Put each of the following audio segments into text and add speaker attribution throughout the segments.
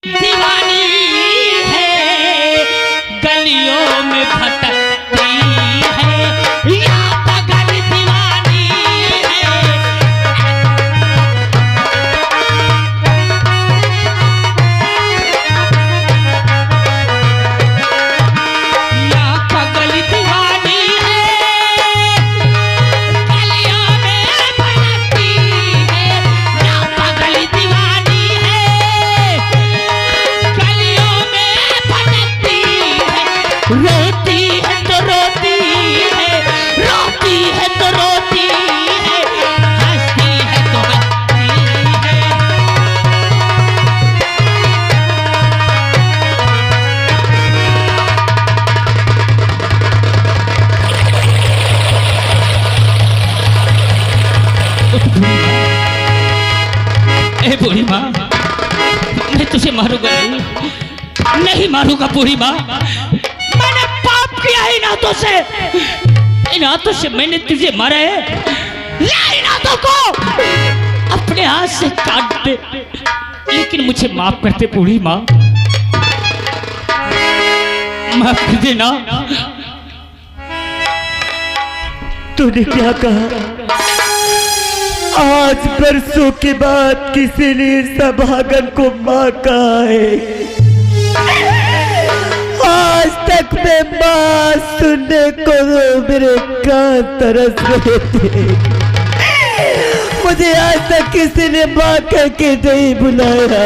Speaker 1: दीवानी है गलियों में भटकती है या पागल दीवानी है। या पागल दीवानी है गलियों में भटकती है या पागल दीवानी है गलियों में भटकती है। रोती है तो रोती है, रोती है तो रोती है, हंसती है तो हंसती है। ए बूढ़ी माँ, मैं तुझे मारूंगा नहीं मारूंगा बूढ़ी माँ। मैंने पाप किया इन हाथों से, इन हाथों से मैंने तुझे मारा है। ले इन हाथों को अपने हाथ से काट दे, लेकिन मुझे माफ कर दे बूढ़ी माँ, माफ कर देना।
Speaker 2: तूने क्या कहा? आज बरसों के बाद किसी ने सभागन को माँ कहा है। आज तक मैं माँ सुनने को मेरे कान तरस रहे थे। मुझे आज तक किसी ने माँ कह के नहीं बुलाया।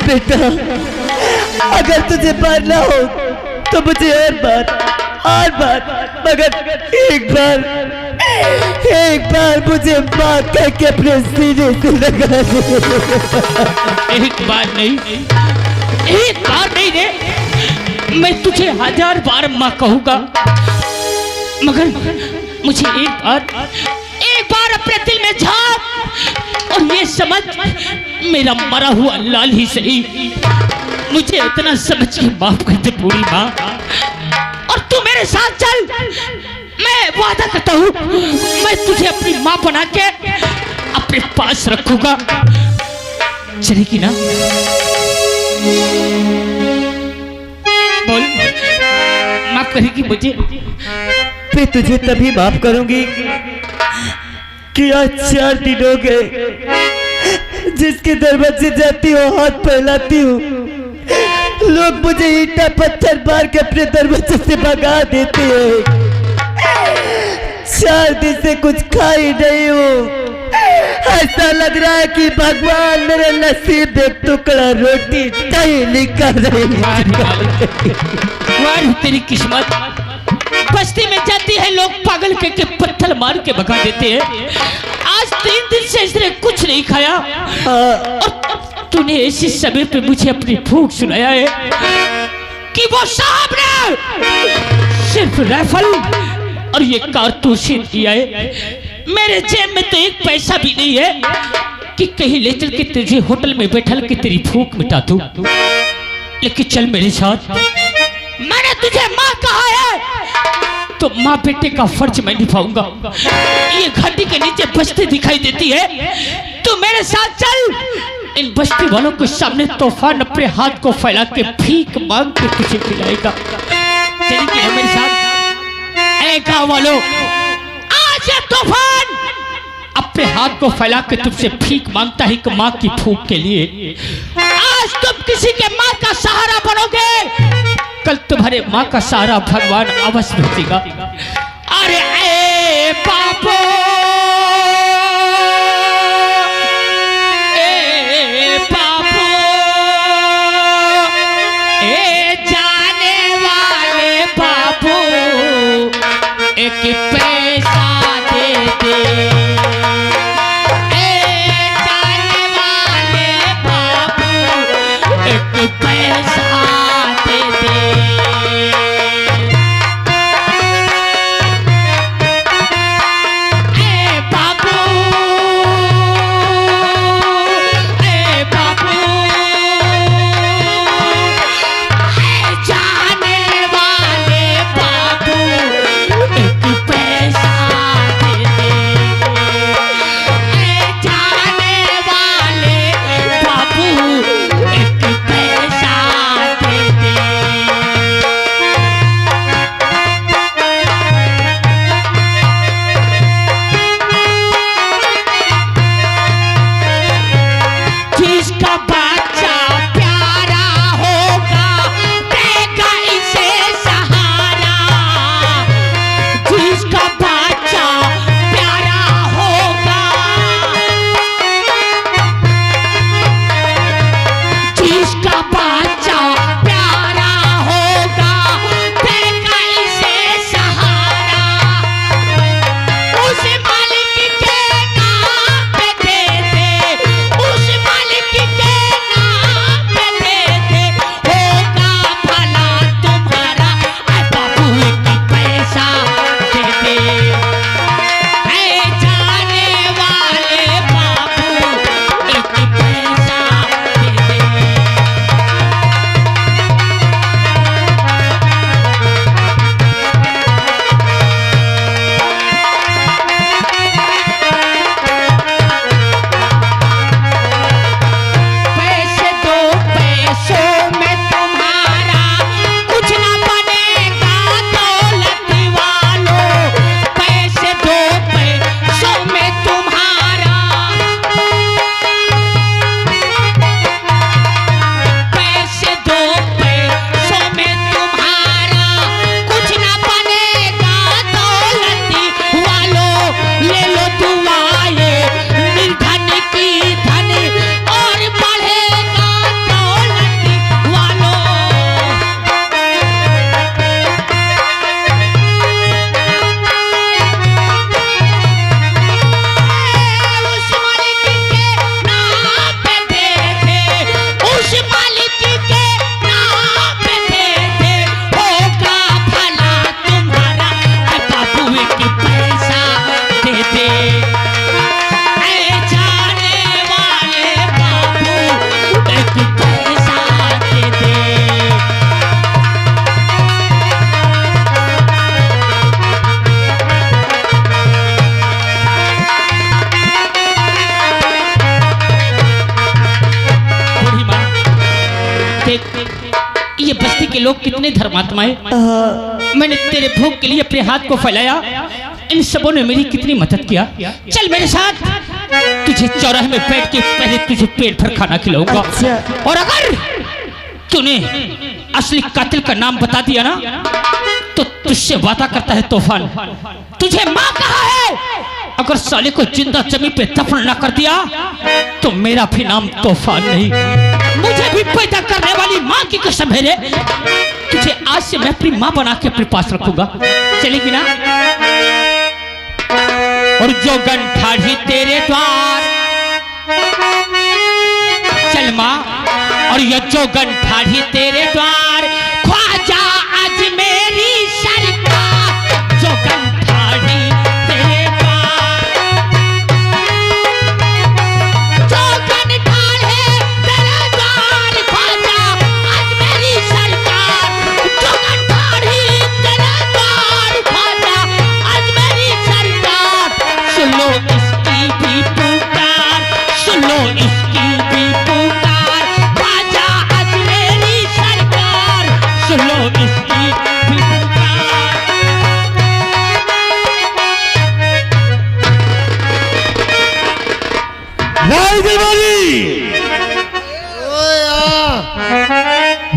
Speaker 2: बेटा, अगर तुझे मारना हो तो मुझे और बार मगर एक बार मुझे माँ कह के अपने सीने से लगा दे।
Speaker 1: एक बार नहीं रे, मैं तुझे 1000 बार माँ कहूँगा, मगर मुझे एक बार अपने दिल में झांक और ये समझ मेरा मरा हुआ लाल ही सही। मुझे इतना समझ के माफ कर दे बूढ़ी माँ, और तू मेरे साथ चल। मैं वादा करता हूँ, मैं तुझे अपनी माँ बना के अपने पास रखूंगा। चलेगी ना? बोल, माफ करेगी मुझे?
Speaker 2: मैं तुझे तभी माफ करूंगी कि आज 4 दिन हो गए जिसके दरवाजे जाती हो हाथ फैलाती हूँ, लोग मुझे ईंटा पत्थर मार के अपने दरवाजे से भगा देते हैं। 4 दिन से कुछ खा ही नहीं हूँ। ऐसा लग रहा है कि भगवान मेरे नसीब एक टुकड़ा रोटी नहीं निकाल रही।
Speaker 1: तेरी किस्मत। बस्ती में जाती है, लोग पागल के पत्थर मार के भगा देते हैं। आज 3 दिन से इसने कुछ नहीं खाया और तूने ऐसे समय पे मुझे अपनी भूख सुनाया है कि वो साहब ने सिर्फ राइफल और ये कारतूस ही दिया है। मेरे जेब में तो 1 पैसा भी नहीं है कि कहीं ले चल के तुझे होटल में बैठल के तेरी भूख मिटा दूं। लेकिन चल मेरे साथ, मैंने तुझे माँ कहा है तो माँ बेटे का फर्ज मैं निभाऊंगा। ये घाटी के नीचे बस्ती दिखाई देती है, तू मेरे साथ चल। इन बस्ती वालों के सामने तूफान अपने हाथ को फैला के भीख मांग के तुझे खिलाएगा। चलेगी ना मेरे साथ? ऐ गाँव वालों, आज ये तूफान अपने हाथ को फैला के तुमसे भीख मांगता है कि माँ की भूख के लिए। आज तुम किसी के माँ का सहारा बनोगे, कल तुम्हारे माँ का सहारा भगवान अवश्य भेजेगा। अरे ए बापो, ए बापो, ए जाने वाले बापू, एक पैसा दे दे। ए जाने वाले बापू, एक पैसा दे दे। बच्चा प्यारा होगा देगा इसे सहारा, जिसका बच्चा प्यारा होगा, जिसका बच्चा प्यारा होगा देगा इसे सहारा, उस मालिक के नाम पे दे दे, उस मालिक के नाम पे दे दे, होगा भला तुम्हारा। ऐ बाबू एक पैसा दे दे, ऐ जाने वाले बाबू एक पैसा दे दे। पैसे दो पैसों में तुम्हारा कुछ ना बनेगा दौलत वालों, पैसे दो पैसों में तुम्हारा, पैसे दो पैसों में तुम्हारा कुछ ना बनेगा दौलत वालों, ले लो दुआएं निर्धन की धन और बढ़ेगा दौलत वालों। उस मालिक के नाम पे दे दे, उस मालिक के नाम पे दे दे, होगा भला तुम्हारा। ऐ बाबू एक पैसा दे दे, ऐ जाने वाले बाबू एक पैसा दे दे। बूढ़ी माँ, देख ये बस्ती के लोग कितने धर्मात्मा हैं। मैंने तेरे भूख के लिए अपने हाथ को फैलाया, इन सबों ने मेरी कितनी मदद किया। चल मेरे साथ, तुझे चौराहे में बैठ के पहले तुझे पेट भर खाना खिलाऊंगा, और अगर तूने असली कातिल का नाम बता दिया ना तो तुझसे वादा करता है तूफान, तुझे माँ कहा है, अगर साले को जिंदा जमीन पे दफन ना कर दिया तो मेरा भी नाम तूफान नहीं। मुझे भी पैदा करने वाली माँ की कसम है रे, तुझे आज से मैं अपनी माँ बना के अपने पास रखूंगा। चलेगी ना? और जो गंठाढ़ी तेरे द्वार, चल माँ, और ये जो गंठाढ़ी तेरे द्वार, ख्वाजा आज मेरी सरकार, जो गंठाढ़ी तेरे द्वार, जो गंठाढ़ी तेरे द्वार, ख्वाजा आज मेरी सरकार, जो गंठाढ़ी तेरे द्वार, ख्वाजा आज मेरी सरकार। सुन लो इसकी भी पुकार, सुन लो इसकी भी पुकार, ख्वाजा आज मेरी सरकार, सुन लो इसकी भी पुकार।
Speaker 2: नहीं दिवाली,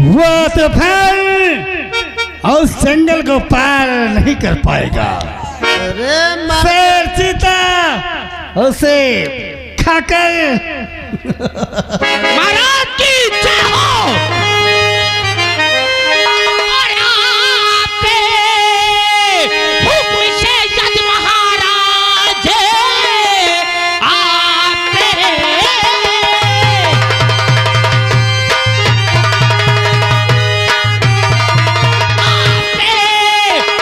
Speaker 2: वो तो फिर उस जंगल को पार नहीं कर पाएगा।
Speaker 3: अरे
Speaker 2: शेर चीता उसे खाकर
Speaker 1: महाराज की जय हो। और आपके हुक्म से यद महाराज, आपके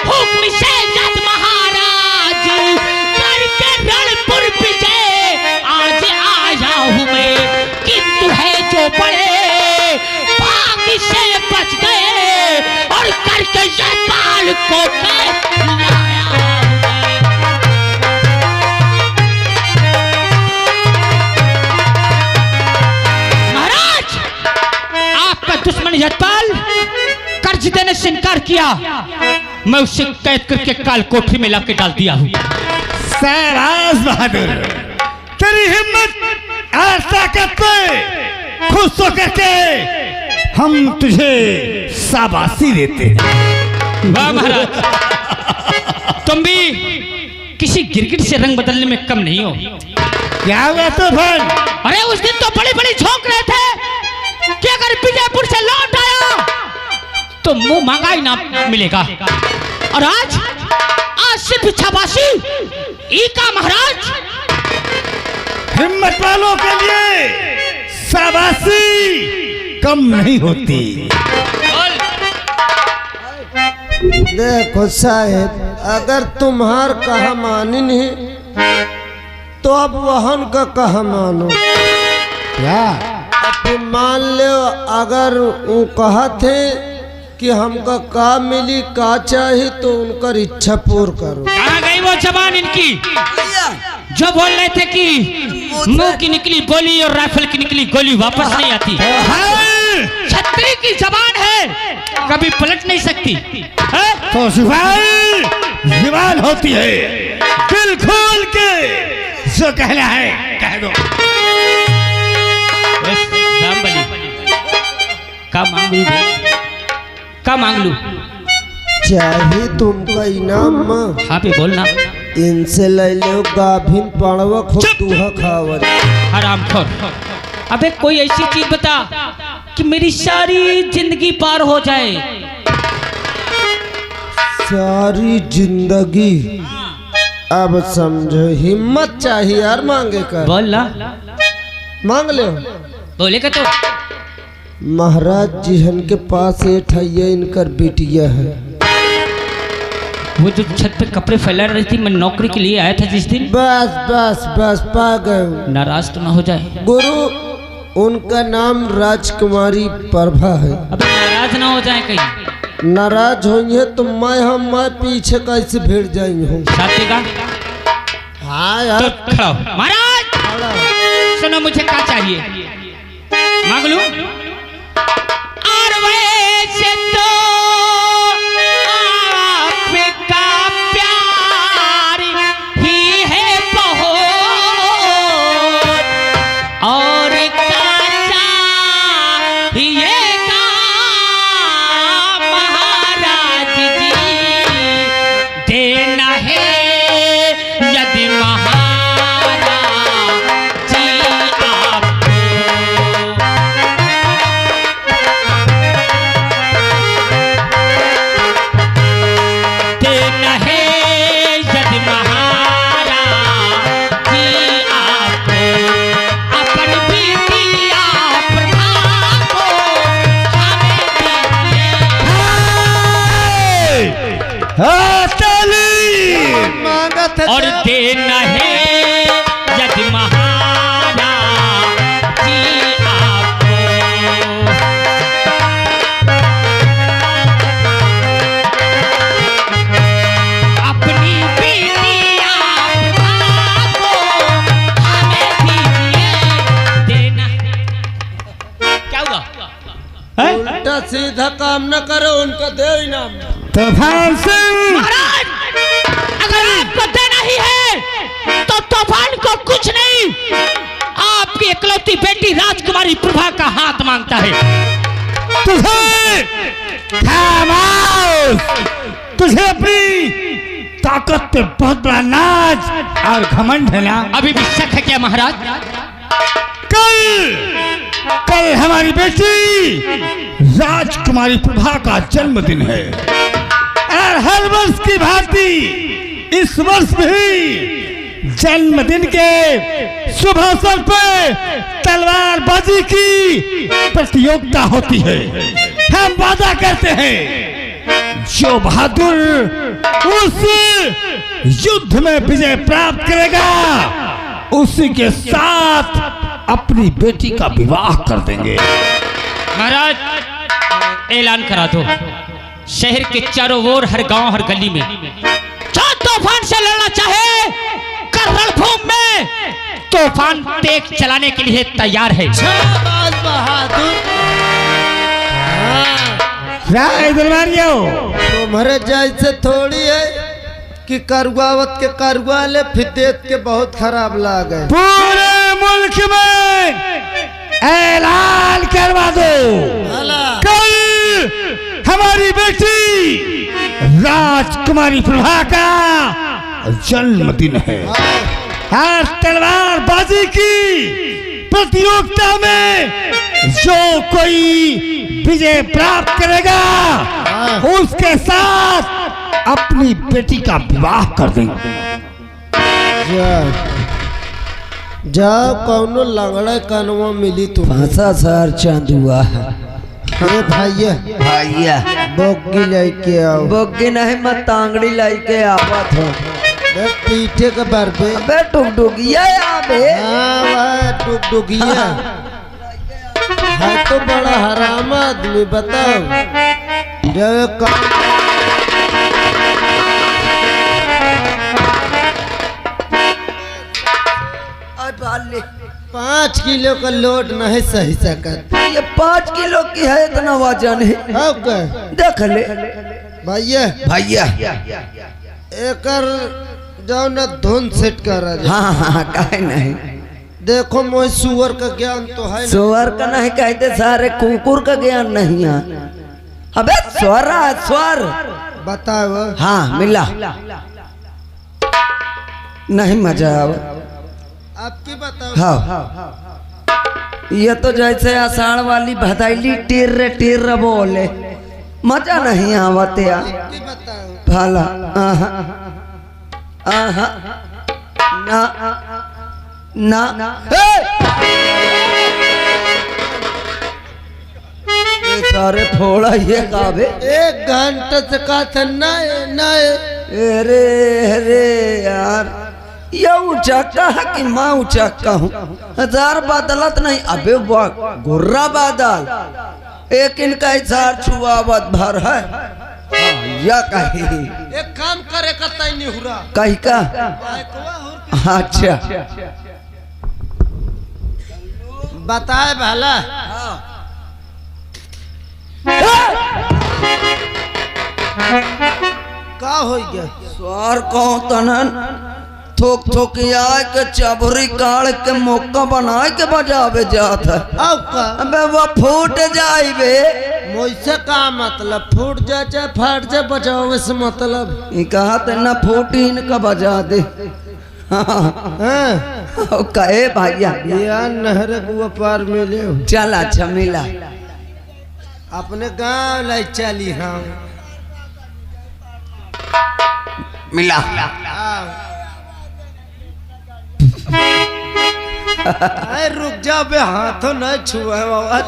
Speaker 1: हुक्म से यद महाराज, करके रणपुर विजय आज आया हूँ मैं, किंतु है जो बड़े भाग से बच गए, और करके जयपाल को लाया हूँ मैं। महाराज, आपका दुश्मन यजपाल कर्ज देने से इनकार किया, मैं उसे कैद करके काल कोठरी में लाके डाल दिया हूँ।
Speaker 2: शाबाश बहादुर, तेरी हिम्मत और ताकत पे
Speaker 3: खुश होकर के हम तुझे शाबाशी देते हैं।
Speaker 1: वाह महाराज, तुम भी किसी गिरगिट से रंग बदलने में कम नहीं हो।
Speaker 3: क्या हुआ तूफान?
Speaker 1: अरे उस दिन तो बड़े बड़े झोंक रहे थे कि अगर विजयपुर से लौट आया तो मुंह मांगा ही ना मिलेगा, और आज सिर्फ शाबाशी ई का महाराज।
Speaker 3: हिम्मत वालों के लिए शाबाशी कम नहीं होती।
Speaker 4: देखो साहेब, अगर तुम्हार कहा मानी नहीं तो अब वहन का कहा मानो।
Speaker 3: क्या?
Speaker 4: अब मान लो अगर वो कहा थे कि हमका का मिली का चाहिए तो उनका इच्छा पूर्ण करो।
Speaker 1: कहाँ गई वो जबान इनकी जो बोल रहे थे कि मुंह की निकली बोली और राइफल की निकली गोली वापस नहीं आती। छतरी की जबान है, कभी पलट नहीं सकती है?
Speaker 3: तो सिपाही जबान होती है, दिल खोल के जो कहना है कह दो।
Speaker 1: का मांग लूं? का मांग लूं?
Speaker 4: चाहिए तुमका इनाम माँ।
Speaker 1: हाँ भी बोलना।
Speaker 4: इनसे ले लो गाभिन पड़वा खूब दूहा खावर।
Speaker 1: हरामखोर, अबे कोई ऐसी चीज बता कि मेरी सारी जिंदगी पार हो जाए।
Speaker 4: सारी जिंदगी? अब समझो, हिम्मत चाहिए यार मांगे कर।
Speaker 1: बोलना।
Speaker 4: मांग लो।
Speaker 1: बोलेगा तो।
Speaker 4: महाराज जिहन के पास एक है, इनकर बेटिया है।
Speaker 1: वो जो छत पे कपड़े फैला रही थी, मैं नौकरी के लिए आया था जिस दिन।
Speaker 4: बस बस बस पा गए।
Speaker 1: नाराज तो ना हो जाए।
Speaker 4: गुरु, उनका नाम राजकुमारी प्रभा है।
Speaker 1: अबे नाराज ना हो जाए कहीं।
Speaker 4: नाराज होंगे तो मैं पीछे कैसे भिड़ जाएंगे हूँ।
Speaker 1: साथ देगा?
Speaker 4: हाँ
Speaker 1: तो
Speaker 4: यार।
Speaker 1: खड़ा हो। महाराज सुनो, मुझे क्या चाहिए मांग लूं? और वैसे तो आपका प्यार ही है बहुत, और काचा ये काम महाराज जी देना है यदि महाराज जी आपको। देना है यदि महाराज जी आपको, अपन बेटिया प्रभा को हमें दीजिए।
Speaker 4: मांगत है
Speaker 1: और देना है यदि महाराज जी आपको। अपनी बेटिया प्रभा को हमें दीजिए देना। क्या हुआ?
Speaker 4: उल्टा सीधा काम न करो, उनका दे इनाम।
Speaker 3: तूफान सिंह,
Speaker 1: महाराज अगर आपको देना ही है तो तूफान को कुछ नहीं, आपकी इकलौती बेटी राजकुमारी प्रभा का हाथ मांगता है।
Speaker 3: तुझे खामोश, तुझे अपनी ताकत पे बहुत बड़ा नाज और घमंड है ना।
Speaker 1: अभी भी शक है क्या महाराज?
Speaker 3: कल हमारी बेटी राजकुमारी प्रभा का जन्मदिन है, और हर वर्ष की भांति इस वर्ष भी जन्मदिन के शुभ अवसर पर तलवारबाजी की प्रतियोगिता होती है। हम वादा करते हैं जो बहादुर उस युद्ध में विजय प्राप्त करेगा उसी के साथ अपनी बेटी का विवाह कर देंगे।
Speaker 1: महाराज ऐलान करा दो शहर के चारों ओर, हर गांव हर गली में जो तूफान से लड़ना चाहे कर रणभूमि में तूफान तेज चलाने के लिए तैयार है।
Speaker 4: शाबाश बहादुर।
Speaker 3: राय दरबारियों,
Speaker 4: तुम्हारे जैसे थोड़ी है कि करुआवत के करुआ ले फिर देख के बहुत खराब लागे।
Speaker 3: पूरे मुल्क में ऐलान करवा दो, कल हमारी बेटी राजकुमारी प्रभा का जन्मदिन है। और तलवारबाजी की प्रतियोगिता में जो कोई विजय प्राप्त करेगा उसके साथ अपनी बेटी का विवाह कर देंगे।
Speaker 4: जाओ कौनो लंगड़ा कनवा मिली तुम।
Speaker 2: 5,000 चांदुआ है।
Speaker 4: अरे भैया
Speaker 2: भैया
Speaker 4: बोगी लेके आओ।
Speaker 2: बोगी नहीं, मैं तांगड़ी लेके आवत हूँ।
Speaker 4: पीठे का बरबे।
Speaker 2: अबे टुकटुकिया आबे।
Speaker 4: हाँ भाई टुकटुकिया है तो बड़ा हराम आदमी। बताओ जब 5 किलो का लोड नहीं सही सकत।
Speaker 2: ये 5 किलो की है, इतना वजन है। देख ले
Speaker 4: भैया
Speaker 2: भैया।
Speaker 4: एकर जाओ ना धुन सेट कर।
Speaker 2: हाँ हाँ काहे नहीं।
Speaker 4: देखो मोह सुअर का ज्ञान तो है।
Speaker 2: सुअर का नहीं कहते, सारे कुकुर का ज्ञान नहीं है। अबे स्वर स्वर
Speaker 4: बताओ।
Speaker 2: हाँ मिला नहीं, मजा आवा।
Speaker 4: आपकी बताओ।
Speaker 2: हाँ ये तो जैसे आषाढ़ वाली भदैली टीर टीर बोले, मजा नहीं आवत यार।
Speaker 4: आपकी बताओ।
Speaker 2: भाला आहा आहा ना ना ये सारे फोड़ा ये काबे।
Speaker 4: 1 घंटे से का था नए।
Speaker 2: अरे अरे यार, ये उचक्का है कि मैं उचक्का हूँ? 1000 बदलत नहीं। अबे वाह गुर्रा बादल, एक इनका 1000 छुआवत भर है। या कही
Speaker 4: एक काम करे का तय नहीं हुआ।
Speaker 2: कही का? अच्छा
Speaker 4: बताए भला का हो गया?
Speaker 2: स्वर को तनन थोक थोक आए के चबरी काढ़ के मौका बनाए के बजावे जात है।
Speaker 4: अब का
Speaker 2: अबे वो फूट जाइबे।
Speaker 4: मुझसे का मतलब? फूट जा चाहे फाट जा, बचाओ से मतलब।
Speaker 2: ये कहा ते ना फूटी इनका बजा दे।
Speaker 4: हाँ
Speaker 2: कहे भैया
Speaker 4: यार नहर गुआ पार मिले हो।
Speaker 2: चल अच्छा मिला।
Speaker 4: अपने गांव लाई चली। हाँ
Speaker 2: मिला
Speaker 4: अरे रुक जा बे, हाथों न छुआ बाबा।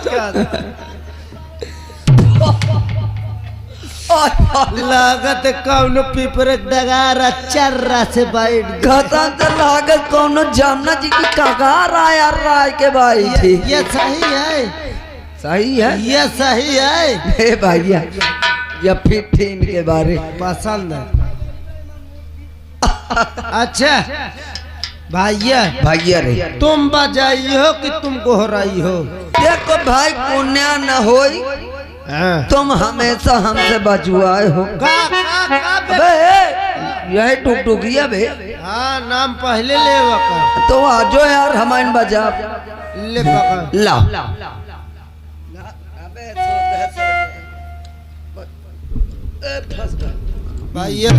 Speaker 4: लागत कौन पीपर डगार चर्रा से बैठ
Speaker 2: कहता तो लागत कौन जामना जी की कगार आया राय के भाई थी।
Speaker 4: ये सही है।
Speaker 2: सही है
Speaker 4: ये सही है।
Speaker 2: हे भैया ये फिर थी इनके बारे
Speaker 4: पसंद है। अच्छा भैया
Speaker 2: भैया रे
Speaker 4: तुम बजाई हो कि तुम गोहराई हो?
Speaker 2: देखो भाई पुण्य न होई, तुम हमेशा हमसे बजुआए हो। अबे यही टुकटुकिया बे।
Speaker 4: हाँ नाम पहले ले वका।
Speaker 2: तो आजो यार हमारे बजा
Speaker 4: ले पका।
Speaker 2: ला
Speaker 4: भैया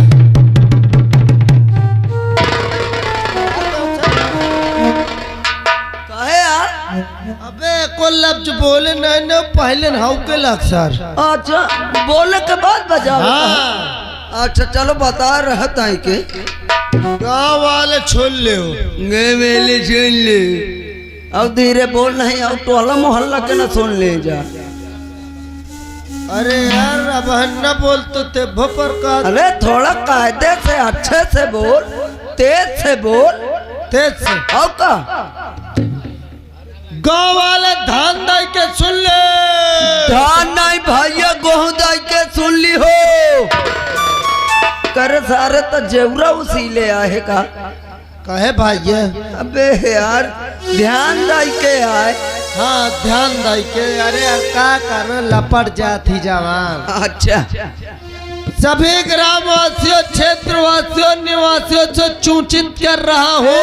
Speaker 2: कहे यार।
Speaker 4: अबे को लफ्ज बोले नहीं न पहले हाउ के लक्षर।
Speaker 2: अच्छा बोले के बाद बजा।
Speaker 4: हाँ
Speaker 2: अच्छा चलो बता रहता है के
Speaker 4: गाँव वाले छोड़ ले हो।
Speaker 2: गे मेले सुन ले। अब धीरे बोल नहीं, अब टोला मोहल्ला के ना सुन ले जा।
Speaker 4: अरे यार अब न बोल तो ते भपर का।
Speaker 2: अरे थोड़ा कायदे से अच्छे से बोल, तेज से बोल।
Speaker 4: तेज से
Speaker 2: और का
Speaker 4: गाँव वाले धान दाई के सुन ले।
Speaker 2: धान नहीं भैया गेहूं दाई के सुन ली हो। कर सारे तो जेवरा उसी ले आए का।
Speaker 4: कहे भैया
Speaker 2: अबे यार ध्यान दाई के आए।
Speaker 4: हाँ ध्यान दाई के। अरे का करना लपट जाती जवान।
Speaker 2: अच्छा
Speaker 4: सभी ग्रामवासियों क्षेत्रवासियों निवासियों से सूचित कर रहा हूँ।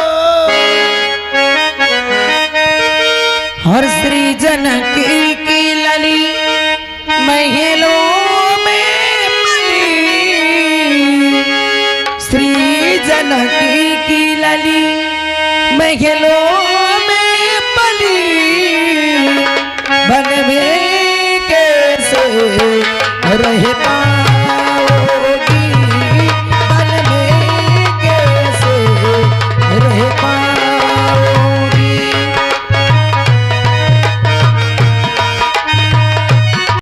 Speaker 4: हो
Speaker 5: श्री जनकी की लली महलों में पली, श्री जनकी की लली महलों में पली, बन में कैसे रहता